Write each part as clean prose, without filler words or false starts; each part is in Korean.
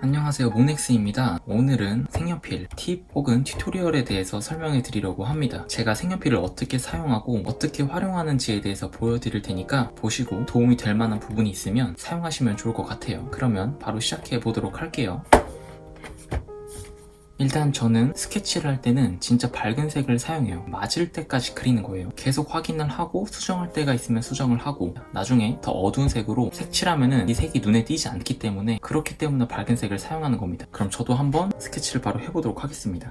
안녕하세요, 몽넥스입니다. 오늘은 색연필 팁 혹은 튜토리얼에 대해서 설명해 드리려고 합니다. 제가 색연필을 어떻게 사용하고 어떻게 활용하는지에 대해서 보여드릴 테니까 보시고 도움이 될 만한 부분이 있으면 사용하시면 좋을 것 같아요. 그러면 바로 시작해 보도록 할게요. 일단 저는 스케치를 할 때는 진짜 밝은 색을 사용해요. 맞을 때까지 그리는 거예요. 계속 확인을 하고 수정할 때가 있으면 수정을 하고 나중에 더 어두운 색으로 색칠하면은 이 색이 눈에 띄지 않기 때문에 그렇기 때문에 밝은 색을 사용하는 겁니다. 그럼 저도 한번 스케치를 바로 해보도록 하겠습니다.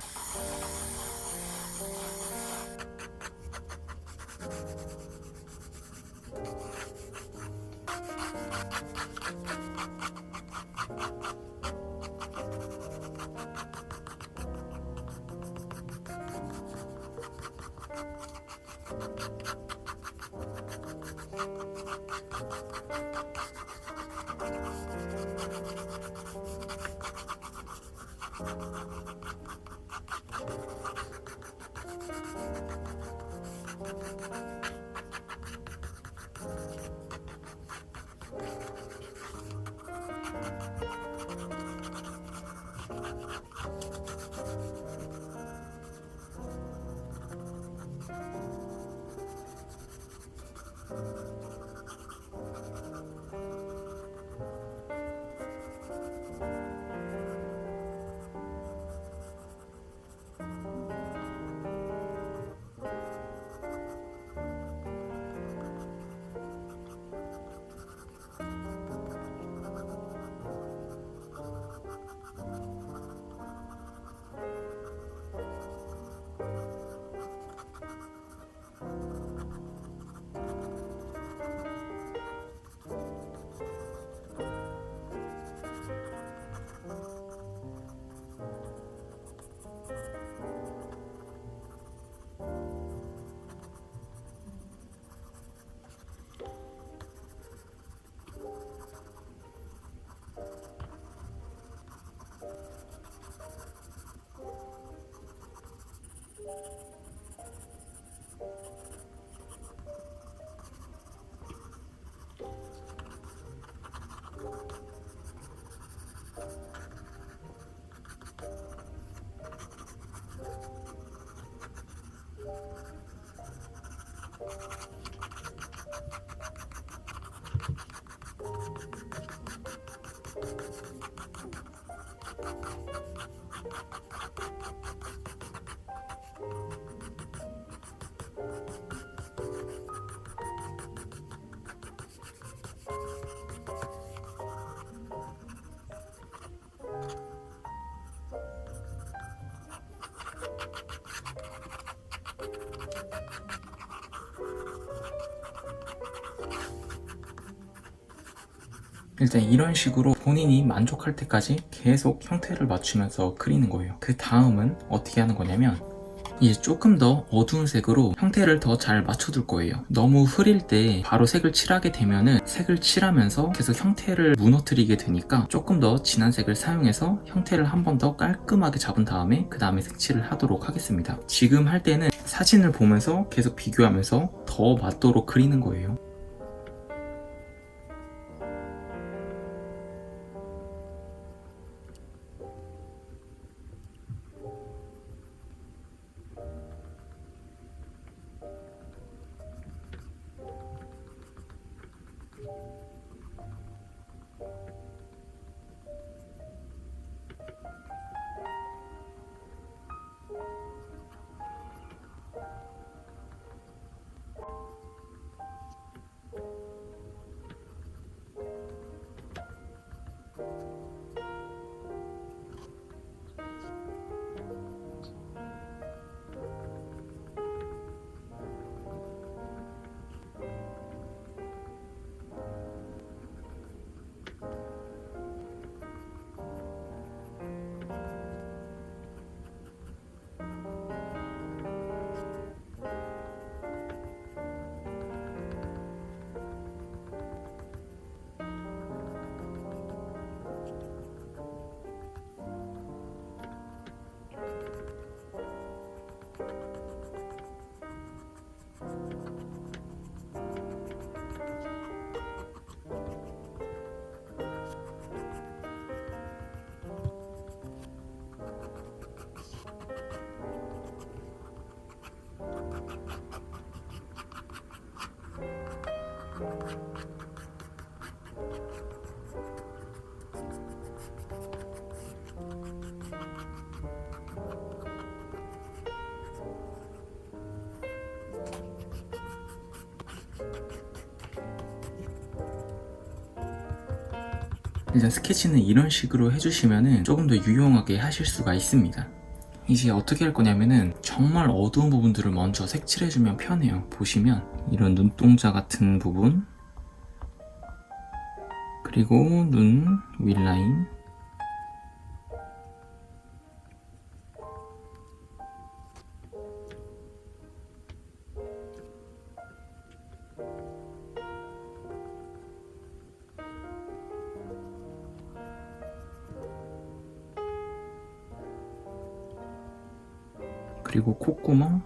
일단 이런 식으로 본인이 만족할 때까지 계속 형태를 맞추면서 그리는 거예요. 그 다음은 어떻게 하는 거냐면 이제 조금 더 어두운 색으로 형태를 더 잘 맞춰둘 거예요. 너무 흐릴 때 바로 색을 칠하게 되면은 색을 칠하면서 계속 형태를 무너뜨리게 되니까 조금 더 진한 색을 사용해서 형태를 한 번 더 깔끔하게 잡은 다음에 그 다음에 색칠을 하도록 하겠습니다. 지금 할 때는 사진을 보면서 계속 비교하면서 더 맞도록 그리는 거예요. 일단 스케치는 이런 식으로 해주시면 조금 더 유용하게 하실 수가 있습니다. 이제 어떻게 할 거냐면은 정말 어두운 부분들을 먼저 색칠해주면 편해요. 보시면 이런 눈동자 같은 부분, 그리고 눈 윗라인, 그리고 콧구멍,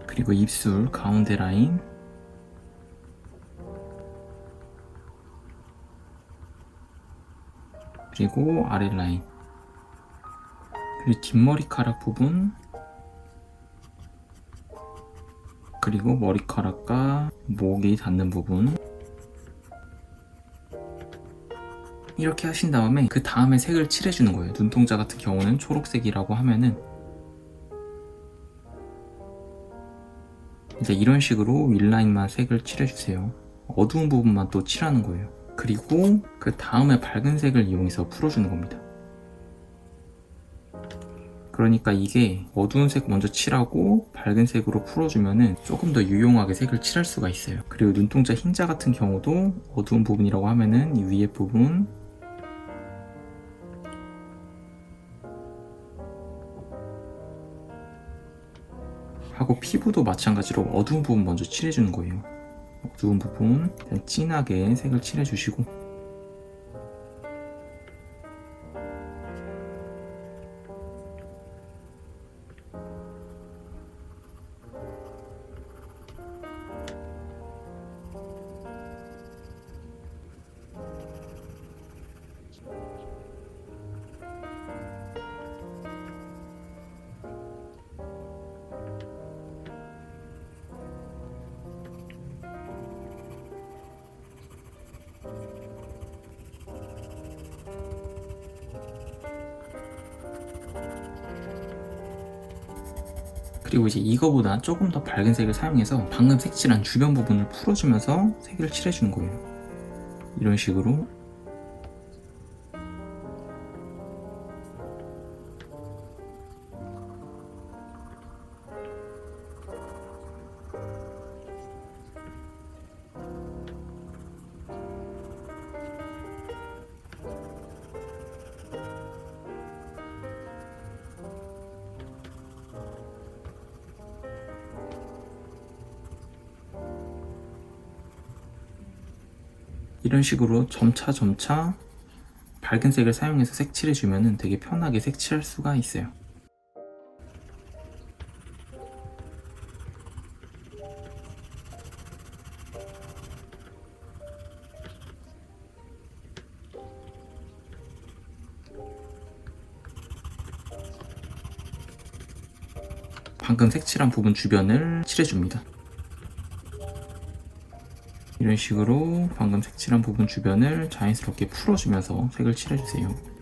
그리고 입술 가운데 라인, 그리고 아래 라인, 그리고 뒷머리카락 부분, 그리고 머리카락과 목이 닿는 부분. 이렇게 하신 다음에 그 다음에 색을 칠해주는 거예요. 눈동자 같은 경우는 초록색이라고 하면은 이제 이런 식으로 윗라인만 색을 칠해주세요. 어두운 부분만 또 칠하는 거예요. 그리고 그 다음에 밝은 색을 이용해서 풀어주는 겁니다. 그러니까 이게 어두운 색 먼저 칠하고 밝은 색으로 풀어주면은 조금 더 유용하게 색을 칠할 수가 있어요. 그리고 눈동자 흰자 같은 경우도 어두운 부분이라고 하면은 이 위에 부분, 하고 피부도 마찬가지로 어두운 부분 먼저 칠해주는 거예요. 어두운 부분 일단 진하게 색을 칠해주시고, 그리고 이제 이거보다 조금 더 밝은 색을 사용해서 방금 색칠한 주변 부분을 풀어주면서 색을 칠해주는 거예요. 이런 식으로. 이런 식으로 점차 밝은 색을 사용해서 색칠해주면 되게 편하게 색칠할 수가 있어요. 방금 색칠한 부분 주변을 칠해줍니다. 이런 식으로 방금 색칠한 부분 주변을 자연스럽게 풀어주면서 색을 칠해주세요.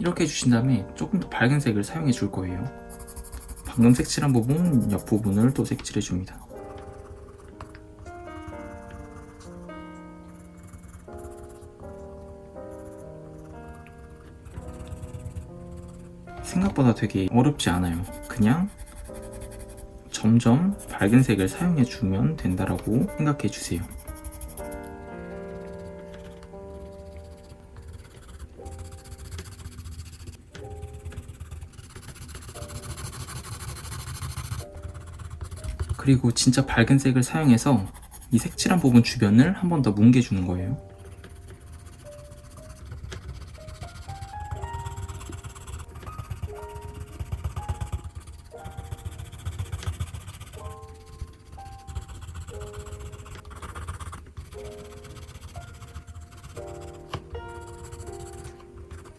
이렇게 해주신 다음에 조금 더 밝은 색을 사용해 줄 거예요. 방금 색칠한 부분, 옆부분을 또 색칠해 줍니다. 생각보다 되게 어렵지 않아요. 그냥 점점 밝은 색을 사용해 주면 된다라고 생각해 주세요. 그리고 진짜 밝은 색을 사용해서 이 색칠한 부분 주변을 한 번 더 뭉개주는 거예요.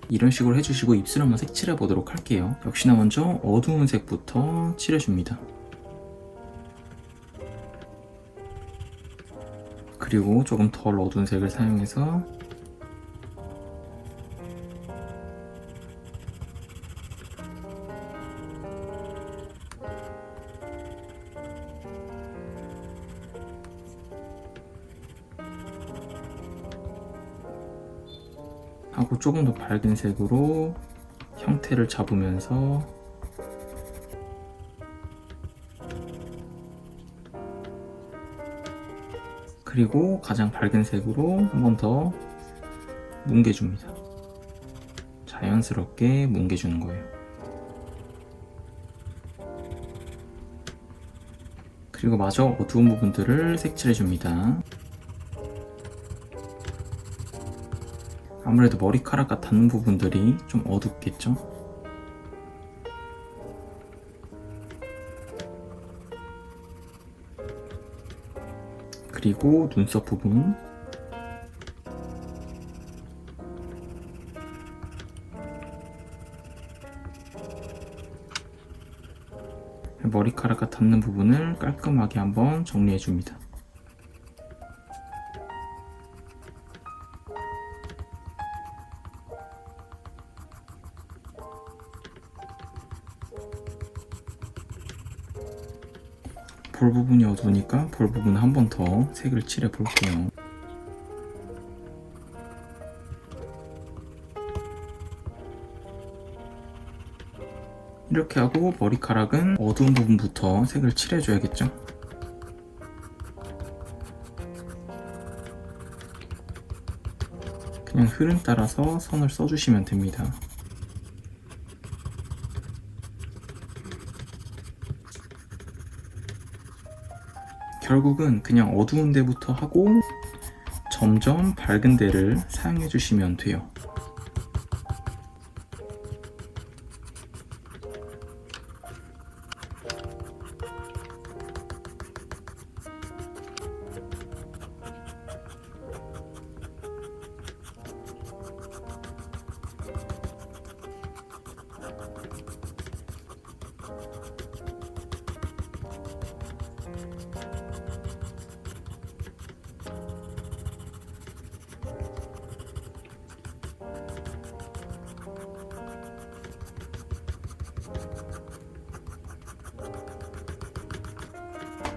이런 식으로 해주시고 입술 한번 색칠해 보도록 할게요. 역시나 먼저 어두운 색부터 칠해줍니다. 그리고 조금 덜 어두운 색을 사용해서 하고 조금 더 밝은 색으로 형태를 잡으면서 그리고 가장 밝은 색으로 한 번 더 뭉개줍니다. 자연스럽게 뭉개주는 거예요. 그리고 마저 어두운 부분들을 색칠해줍니다. 아무래도 머리카락과 닿는 부분들이 좀 어둡겠죠? 그리고 눈썹 부분, 머리카락과 닿는 부분을 깔끔하게 한번 정리해줍니다. 볼 부분이 어두우니까 볼 부분 한 번 더 색을 칠해 볼게요. 이렇게 하고 머리카락은 어두운 부분부터 색을 칠해줘야겠죠? 그냥 흐름 따라서 선을 써주시면 됩니다. 결국은 그냥 어두운 데부터 하고 점점 밝은 데를 사용해 주시면 돼요.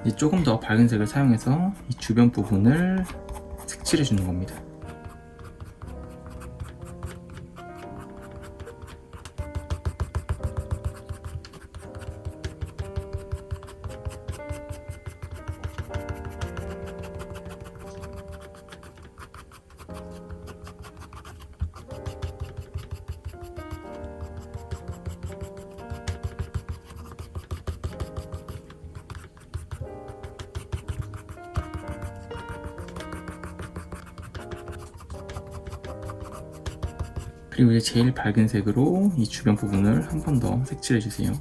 이제 조금 더 밝은 색을 사용해서 이 주변 부분을 색칠해 주는 겁니다. 그리고 이제 제일 밝은 색으로 이 주변 부분을 한 번 더 색칠해 주세요.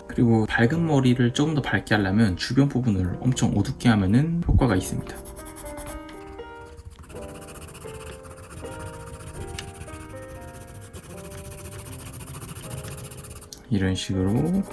그리고 밝은 머리를 조금 더 밝게 하려면 주변 부분을 엄청 어둡게 하면은 효과가 있습니다. 이런 식으로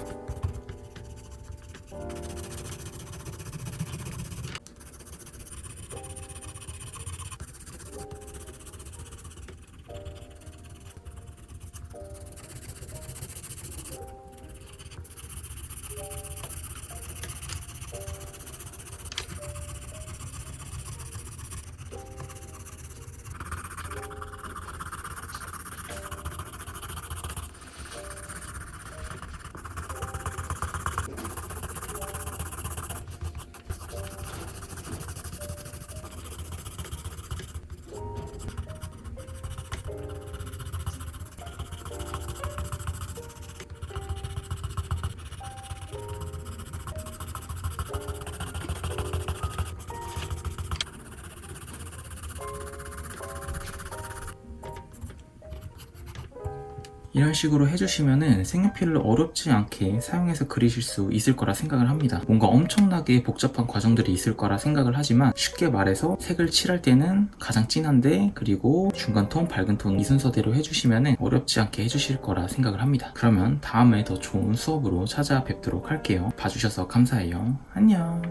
이런 식으로 해주시면은 색연필을 어렵지 않게 사용해서 그리실 수 있을 거라 생각을 합니다. 뭔가 엄청나게 복잡한 과정들이 있을 거라 생각을 하지만 쉽게 말해서 색을 칠할 때는 가장 진한데 그리고 중간 톤, 밝은 톤 이 순서대로 해주시면은 어렵지 않게 해주실 거라 생각을 합니다. 그러면 다음에 더 좋은 수업으로 찾아뵙도록 할게요. 봐주셔서 감사해요. 안녕.